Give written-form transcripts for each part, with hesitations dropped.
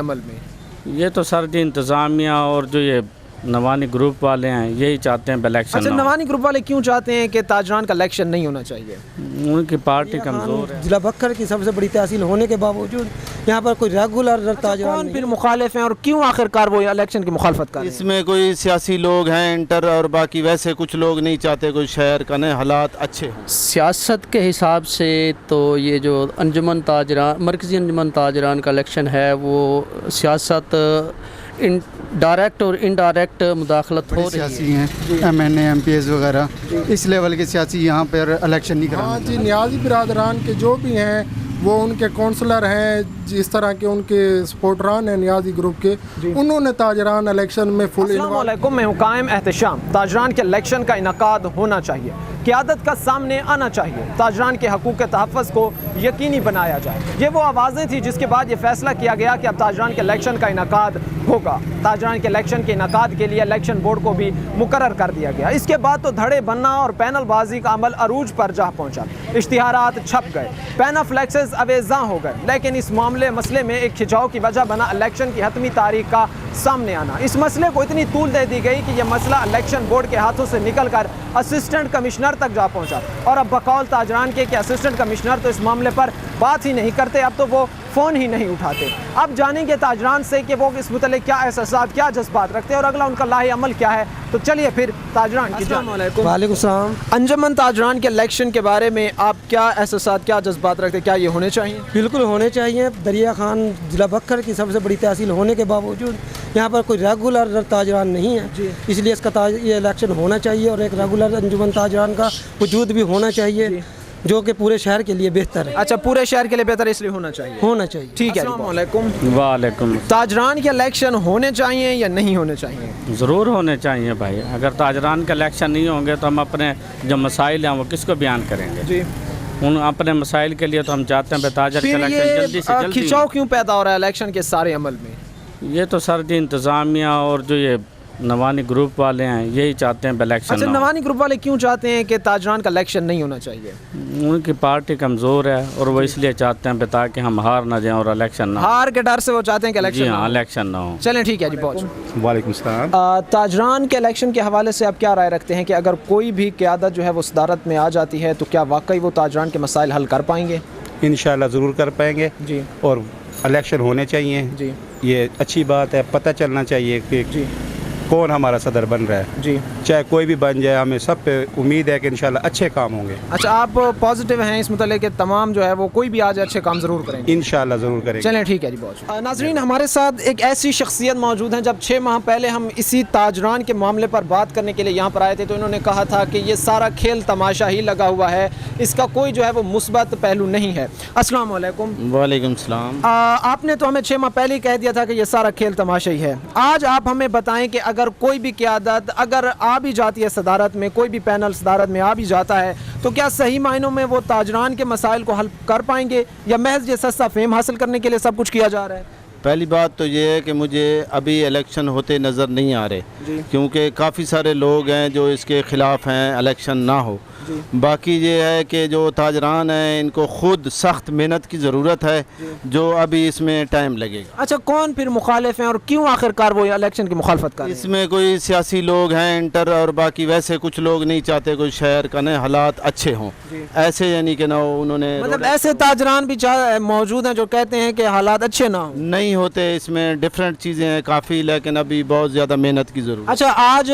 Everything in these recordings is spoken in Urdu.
عمل میں یہ تو سردی انتظامیہ اور جو یہ نوانی گروپ والے ہیں یہی چاہتے ہیں الیکشن. اچھا، نوانی گروپ والے کیوں چاہتے ہیں کہ تاجران کا الیکشن نہیں ہونا چاہیے؟ ان کی پارٹی کمزور ہے. ضلع بکر کی سب سے بڑی تحصیل ہونے کے باوجود یہاں پر کوئی ریگولر تاجران کون پھر مخالف ہیں اور کیوں آخر کار وہ الیکشن کی مخالفت کر رہے ہیں؟ اس میں کوئی سیاسی لوگ ہیں انٹر اور باقی ویسے کچھ لوگ نہیں چاہتے کوئی شہر کا نئے حالات اچھے ہوں. سیاست کے حساب سے تو یہ جو انجمن تاجران مرکزی انجمن تاجران کا الیکشن ہے وہ سیاست ڈائریکٹ اور انڈائریکٹ مداخلت ہو رہی ہے. سیاسی ہیں M N A M P S وغیرہ اس لیول کے سیاسی یہاں پر الیکشن نہیں کرانا. ہاں جی، نیازی برادران کے جو بھی ہیں وہ ان کے کونسلر ہیں، جس طرح کے ان کے سپورٹران ہیں نیازی گروپ کے، انہوں نے تاجران الیکشن میں فل. السلام علیکم، میں ہوں قائم احتشام. تاجران کے الیکشن کا انعقاد ہونا چاہیے، قیادت کا سامنے آنا چاہیے، تاجران کے حقوق کے تحفظ کو یقینی بنایا جائے. یہ وہ آوازیں تھیں جس کے بعد یہ فیصلہ کیا گیا کہ اب تاجران کے الیکشن کا انعقاد ہوگا. تاجران کے الیکشن کے انعقاد کے لیے الیکشن بورڈ کو بھی مقرر کر دیا گیا. اس کے بعد تو دھڑے بننا اور پینل بازی کا عمل عروج پر جا پہنچا. اشتہارات چھپ گئے، پینا فلیکسز اویزاں ہو گئے، لیکن اس مسئلے میں ایک کھچاؤ کی وجہ بنا الیکشن کی حتمی تاریخ کا سامنے آنا. اس مسئلے کو اتنی طول دے دی گئی کہ یہ مسئلہ الیکشن بورڈ کے ہاتھوں سے نکل کر اسسٹنٹ کمشنر تک جا پہنچا. اور اب بقول تاجران کے کہ اسسٹنٹ کمشنر تو اس معاملے پر بات ہی نہیں کرتے، اب تو وہ فون ہی نہیں اٹھاتے. اب جانیں گے تاجران سے کہ وہ اس متعلق کیا احساسات، کیا جذبات رکھتے ہیں اور اگلا ان کا لاہی عمل کیا ہے. تو چلیے پھر تاجران کی. السلام علیکم. وعلیکم السلام. انجمن تاجران کے الیکشن کے بارے میں آپ کیا احساسات، کیا جذبات رکھتے ہیں؟ کیا یہ ہونے چاہیے؟ بالکل ہونے چاہیے. دریا خان ضلع بکر کی سب سے بڑی تحصیل ہونے کے باوجود یہاں پر کوئی ریگولر تاجران نہیں ہے، اس لیے اس کا یہ الیکشن ہونا چاہیے اور ایک ریگولر انجمن تاجران کا وجود بھی ہونا چاہیے جو کہ پورے شہر کے لیے بہتر ہے. اچھا، پورے شہر کے لیے بہتر ہے، اس لیے ہونا چاہیے. ٹھیک ہے. السلام علیکم. وعلیکم. تاجران کے الیکشن ہونے چاہیے یا نہیں ہونے چاہیے؟ ضرور ہونے چاہیے بھائی. اگر تاجران کے الیکشن نہیں ہوں گے تو ہم اپنے جو مسائل ہیں وہ کس کو بیان کریں گے؟ جی، ان اپنے مسائل کے لیے تو ہم چاہتے ہیں تاجر کا الیکشن جلدی سے جلدی. کھچاؤ کیوں پیدا ہو رہا ہے الیکشن کے سارے عمل میں؟ یہ تو سردی انتظامیہ اور جو یہ نوانی گروپ والے ہیں یہی چاہتے ہیں الیکشن. اچھا، نوانی گروپ والے کیوں چاہتے ہیں کہ تاجران کا الیکشن نہیں ہونا چاہیے؟ ان کی پارٹی کمزور ہے اور وہ اس لیے چاہتے ہیں تاکہ ہم ہار نہ جائیں اور الیکشن نہ ہو. ہار کے ڈر سے وہ چاہتے ہیں کہ الیکشن الیکشن نہ ہو. چلیں ٹھیک ہے جی، پہنچ. وعلیکم السلام. تاجران کے الیکشن کے حوالے سے آپ کیا رائے رکھتے ہیں کہ اگر کوئی بھی قیادت جو ہے وہ صدارت میں آ جاتی ہے تو کیا واقعی وہ تاجران کے مسائل حل کر پائیں گے؟ انشاءاللہ ضرور کر پائیں گے جی. اور الیکشن ہونے چاہیے. جی، یہ اچھی بات ہے. پتہ چلنا چاہیے کہ جی کون ہمارا صدر بن رہا ہے. جی، چاہے کوئی بھی بن جائے، ہمیں سب پہ امید ہے کہ انشاءاللہ اچھے کام ہوں گے. اچھا، آپ پازیٹیو ہیں اس متعلق کہ تمام جو ہے وہ کوئی بھی آ جائے اچھے کام ضرور کریں گے؟ انشاءاللہ ضرور کریں گے. چلیں ٹھیک ہے جی، بہت. ناظرین، ہمارے ساتھ ایک ایسی شخصیت موجود ہیں. جب 6 ماہ پہلے ہم اسی تاجران کے معاملے پر بات کرنے کے لیے یہاں پر آئے تھے تو انہوں نے کہا تھا کہ یہ سارا کھیل تماشا ہی لگا ہوا ہے، اس کا کوئی جو ہے وہ مثبت پہلو نہیں ہے. السلام علیکم. وعلیکم السلام. آپ نے تو ہمیں 6 ماہ پہلے ہی کہہ دیا تھا کہ یہ سارا کھیل تماشا ہی ہے. آج آپ ہمیں بتائیں کہ اگر کوئی بھی قیادت اگر آ بھی جاتی ہے صدارت میں، کوئی بھی پینل صدارت میں آ بھی جاتا ہے تو کیا صحیح معنوں میں وہ تاجران کے مسائل کو حل کر پائیں گے یا محض یہ سستا فیم حاصل کرنے کے لیے سب کچھ کیا جا رہا ہے؟ پہلی بات تو یہ ہے کہ مجھے ابھی الیکشن ہوتے نظر نہیں آ رہے، کیونکہ کافی سارے لوگ ہیں جو اس کے خلاف ہیں الیکشن نہ ہو. باقی یہ ہے کہ جو تاجران ہیں ان کو خود سخت محنت کی ضرورت ہے جو ابھی اس میں ٹائم لگے گا. اچھا، کون پھر مخالف ہیں اور کیوں آخر کار وہ الیکشن کی مخالفت کر رہے ہیں؟ اس میں کوئی سیاسی لوگ ہیں انٹر اور باقی ویسے کچھ لوگ نہیں چاہتے کوئی شہر کا نئے حالات اچھے ہوں. ایسے یعنی کہ نہ انہوں نے مطلب ایسے تاجران بھی موجود ہیں جو کہتے ہیں کہ حالات اچھے نہ ہوں. نہیں ہوتے، اس میں ڈیفرنٹ چیزیں ہیں کافی، لیکن ابھی بہت زیادہ محنت کی ضرورت. اچھا، آج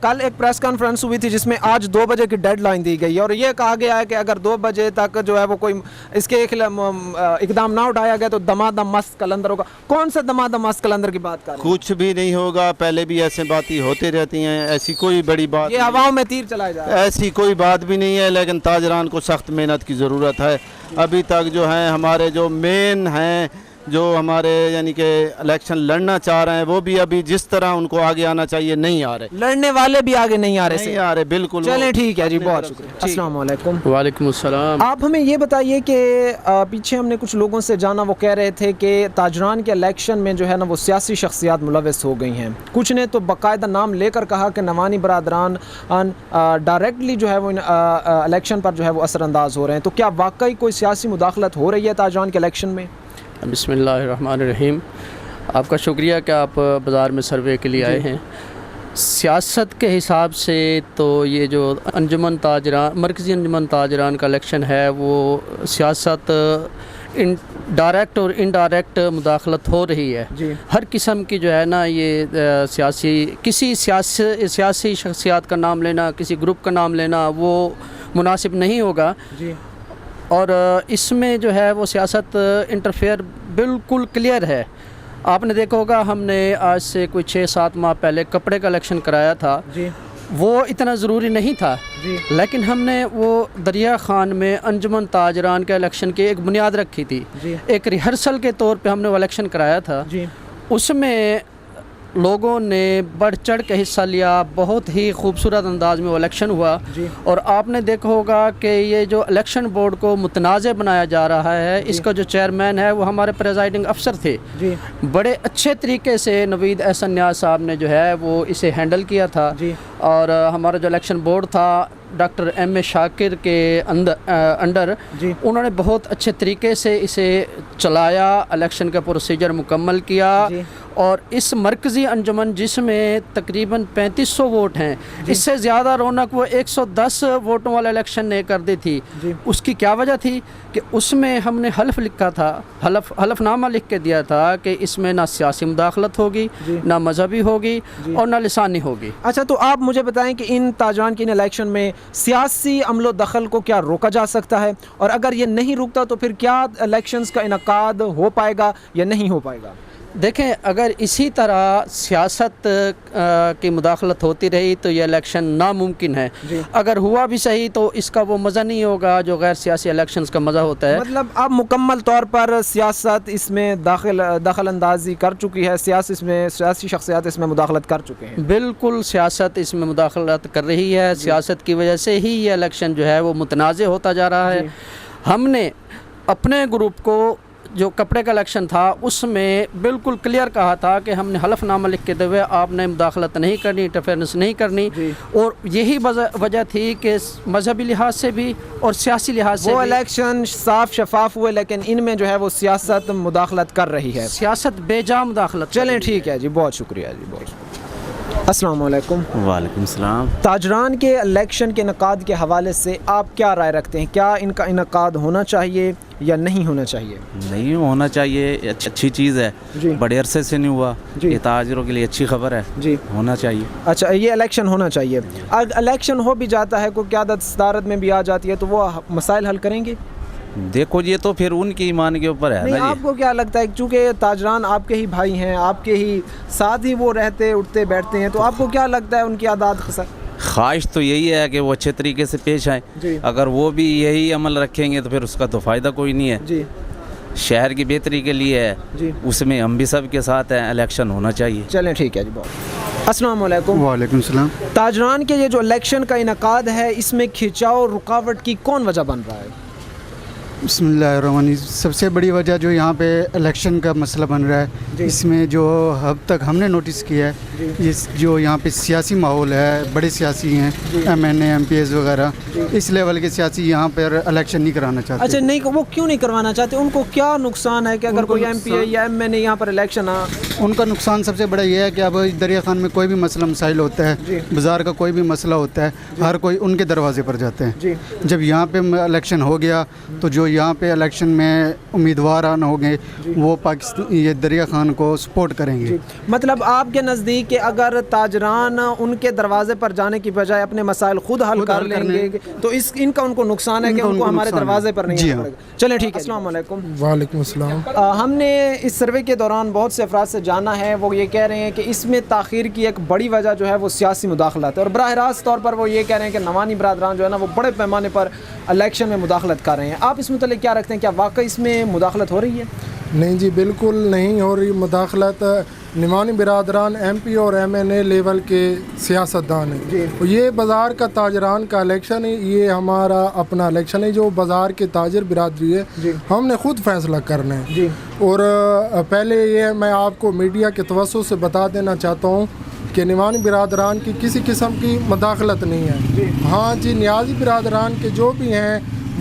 کل ایک پریس کانفرنس ہوئی تھی جس میں آج 2 بجے کی ڈیڈ لائن دی گئی اور یہ کہا گیا ہے کہ اگر 2 بجے تک جو ہے وہ کوئی اس کے اقدام نہ اٹھایا گیا تو دمادم مست قلندر ہوگا. کون سے دمادم مست قلندر کی بات کر رہے ہیں؟ کچھ بھی نہیں ہوگا. پہلے بھی ایسے باتیں ہوتی رہتی ہیں، ایسی کوئی بڑی بات، یہ ہواؤں میں تیر چلایا جا رہا ہے. ایسی کوئی بات بھی نہیں ہے. لیکن تاجران کو سخت محنت کی ضرورت ہے. ابھی تک جو ہیں ہمارے جو مین ہیں جو ہمارے یعنی کہ الیکشن لڑنا چاہ رہے ہیں وہ بھی ابھی جس طرح ان کو آگے آنا چاہیے نہیں آ رہے. لڑنے والے بھی آگے نہیں آ رہے. بالکل. چلیں ٹھیک ہے جی، بہت شکریہ. السلام علیکم. وعلیکم السلام. آپ ہمیں یہ بتائیے کہ پیچھے ہم نے کچھ لوگوں سے جانا، وہ کہہ رہے تھے کہ تاجران کے الیکشن میں جو ہے نا وہ سیاسی شخصیات ملوث ہو گئی ہیں. کچھ نے تو باقاعدہ نام لے کر کہا کہ نوانی برادران ڈائریکٹلی جو ہے وہ الیکشن پر جو ہے وہ اثر انداز ہو رہے ہیں. تو کیا واقعی کوئی سیاسی مداخلت ہو رہی ہے تاجران کے الیکشن میں؟ بسم اللہ الرحمن الرحیم. آپ کا شکریہ کہ آپ بازار میں سروے کے لیے آئے ہیں. سیاست کے حساب سے تو یہ جو انجمن تاجران مرکزی انجمن تاجران کا الیکشن ہے وہ سیاست ڈائریکٹ اور انڈائریکٹ مداخلت ہو رہی ہے. ہر قسم کی جو ہے نا یہ کسی سیاسی شخصیات کا نام لینا, کسی گروپ کا نام لینا وہ مناسب نہیں ہوگا. اور اس میں جو ہے وہ سیاست انٹرفیئر بالکل کلیئر ہے. آپ نے دیکھا ہوگا ہم نے آج سے کوئی 6-7 ماہ پہلے کپڑے کا الیکشن کرایا تھا. وہ اتنا ضروری نہیں تھا, لیکن ہم نے وہ دریا خان میں انجمن تاجران کے الیکشن کی ایک بنیاد رکھی تھی. ایک ریہرسل کے طور پہ ہم نے وہ الیکشن کرایا تھا. اس میں لوگوں نے بڑھ چڑھ کے حصہ لیا, بہت ہی خوبصورت انداز میں وہ الیکشن ہوا. اور آپ نے دیکھا ہوگا کہ یہ جو الیکشن بورڈ کو متنازع بنایا جا رہا ہے, اس کا جو چیئرمین ہے وہ ہمارے پریزائڈنگ افسر تھے. بڑے اچھے طریقے سے نوید احسن نیاز صاحب نے جو ہے وہ اسے ہینڈل کیا تھا. اور ہمارا جو الیکشن بورڈ تھا ڈاکٹر ایم اے شاکر کے انڈر انہوں نے بہت اچھے طریقے سے اسے چلایا, الیکشن کا پروسیجر مکمل کیا. اور اس مرکزی انجمن جس میں تقریباً 3500 ووٹ ہیں, اس سے زیادہ رونق وہ 110 ووٹوں والا الیکشن نے کر دی تھی. اس کی کیا وجہ تھی کہ اس میں ہم نے حلف لکھا تھا, حلف نامہ لکھ کے دیا تھا کہ اس میں نہ سیاسی مداخلت ہوگی, نہ مذہبی ہوگی, اور نہ لسانی ہوگی. اچھا, تو آپ مجھے بتائیں کہ ان تاجران کی ان الیکشن میں سیاسی عمل و دخل کو کیا روکا جا سکتا ہے, اور اگر یہ نہیں رکتا تو پھر کیا الیکشنز کا انعقاد ہو پائے گا یا نہیں ہو پائے گا؟ دیکھیں, اگر اسی طرح سیاست کی مداخلت ہوتی رہی تو یہ الیکشن ناممکن ہے. اگر ہوا بھی صحیح تو اس کا وہ مزہ نہیں ہوگا جو غیر سیاسی الیکشنز کا مزہ ہوتا ہے. مطلب اب مکمل طور پر سیاست اس میں دخل اندازی کر چکی ہے, سیاسی شخصیات اس میں مداخلت کر چکے ہیں. بالکل سیاست اس میں مداخلت کر رہی ہے. سیاست کی وجہ سے ہی یہ الیکشن جو ہے وہ متنازع ہوتا جا رہا ہے. ہم نے اپنے گروپ کو جو کپڑے کا الیکشن تھا اس میں بالکل کلیئر کہا تھا کہ ہم نے حلف نامہ لکھ کے ہوئے آپ نے مداخلت نہیں کرنی, انٹرفیئرنس نہیں کرنی. اور یہی وجہ تھی کہ مذہبی لحاظ سے بھی اور سیاسی لحاظ سے وہ الیکشن صاف شفاف ہوئے, لیکن ان میں جو ہے وہ سیاست مداخلت کر رہی ہے, سیاست بے جا مداخلت. چلیں ٹھیک ہے جی, بہت شکریہ جی, بہت شکریہ. السلام علیکم. وعلیکم السلام. تاجران کے الیکشن کے انعقاد کے حوالے سے آپ کیا رائے رکھتے ہیں؟ کیا ان کا انعقاد ہونا چاہیے یا نہیں ہونا چاہیے؟ نہیں ہونا چاہیے, اچھی چیز ہے. بڑے عرصے سے نہیں ہوا, یہ تاجروں کے لیے اچھی خبر ہے. ہونا چاہیے. اچھا, یہ الیکشن ہونا چاہیے. اگر الیکشن ہو بھی جاتا ہے, کوئی قیادت صدارت میں بھی آ جاتی ہے, تو وہ مسائل حل کریں گے؟ دیکھو یہ تو پھر ان کی ایمان کے اوپر ہے. نہیں, آپ کو کیا لگتا ہے, چونکہ تاجران آپ کے ہی بھائی ہیں, آپ کے ہی ساتھ ہی وہ رہتے اٹھتے بیٹھتے ہیں, تو آپ کو کیا لگتا ہے ان کی عادات خواہش تو یہی ہے کہ وہ اچھے طریقے سے پیش آئیں. اگر وہ بھی یہی عمل رکھیں گے تو پھر اس کا تو فائدہ کوئی نہیں ہے. شہر کی بہتری کے لیے ہے, اس میں ہم بھی سب کے ساتھ ہیں. الیکشن ہونا چاہیے. چلیں ٹھیک ہے جی, بہت. السلام علیکم. وعلیکم السلام. تاجران کے یہ جو الیکشن کا انعقاد ہے, اس میں کھینچاؤ رکاوٹ کی کون وجہ بن رہا ہے؟ بسم اللہ الرحمن الرحیم. سب سے بڑی وجہ جو یہاں پہ الیکشن کا مسئلہ بن رہا ہے, اس میں جو اب تک ہم نے نوٹس کیا ہے, اس جو یہاں پہ سیاسی ماحول ہے, بڑے سیاسی ہیں, MNA MPs وغیرہ, اس لیول کے سیاسی یہاں پر الیکشن نہیں کرانا چاہتے. اچھا, نہیں, وہ کیوں نہیں کروانا چاہتے؟ ان کو کیا نقصان ہے کہ اگر کوئی MP یا MNA یہاں پر الیکشن ان کا نقصان سب سے بڑا یہ ہے کہ اب دریا خان میں کوئی بھی مسئلہ مسائل ہوتا ہے, بازار کا کوئی بھی مسئلہ ہوتا ہے, ہر کوئی ان کے دروازے پر جاتے ہیں. جب یہاں پہ الیکشن ہو گیا تو جو یہاں پہ الیکشن میں امیدوار آنا ہو گئے وہ پاکستان یہ دریا خان کو سپورٹ کریں گے. مطلب آپ کے نزدیک کہ اگر تاجران ان کے دروازے پر جانے کی بجائے اپنے مسائل خود حل کر لیں گے تو ان کا ان کو نقصان ہے کہ ان کو ہمارے دروازے پر نہیں آنا پڑے گا. چلیں ٹھیک ہے. السلام علیکم. وعلیکم السلام. ہم نے اس سروے کے دوران بہت سے افراد سے جانا ہے, وہ یہ کہہ رہے ہیں کہ اس میں تاخیر کی ایک بڑی وجہ جو ہے وہ سیاسی مداخلت ہے, اور براہ راست طور پر وہ یہ کہہ رہے ہیں کہ نوانی برادران جو ہے نا وہ بڑے پیمانے پر الیکشن میں مداخلت کر رہے ہیں. آپ اس متعلق کیا رکھتے ہیں؟ کیا واقعی اس میں مداخلت ہو رہی ہے؟ نہیں جی, بالکل نہیں ہو رہی مداخلت. نمانی برادران MP اور MNA لیول کے سیاستدان ہیں. یہ بازار کا تاجران کا الیکشن ہے, یہ ہمارا اپنا الیکشن ہے جو بازار کے تاجر برادری ہے, ہم نے خود فیصلہ کرنا ہے. اور پہلے یہ میں آپ کو میڈیا کے توسط سے بتا دینا چاہتا ہوں کہ نمانی برادران کی کسی قسم کی مداخلت نہیں ہے. ہاں جی, نیازی برادران کے جو بھی ہیں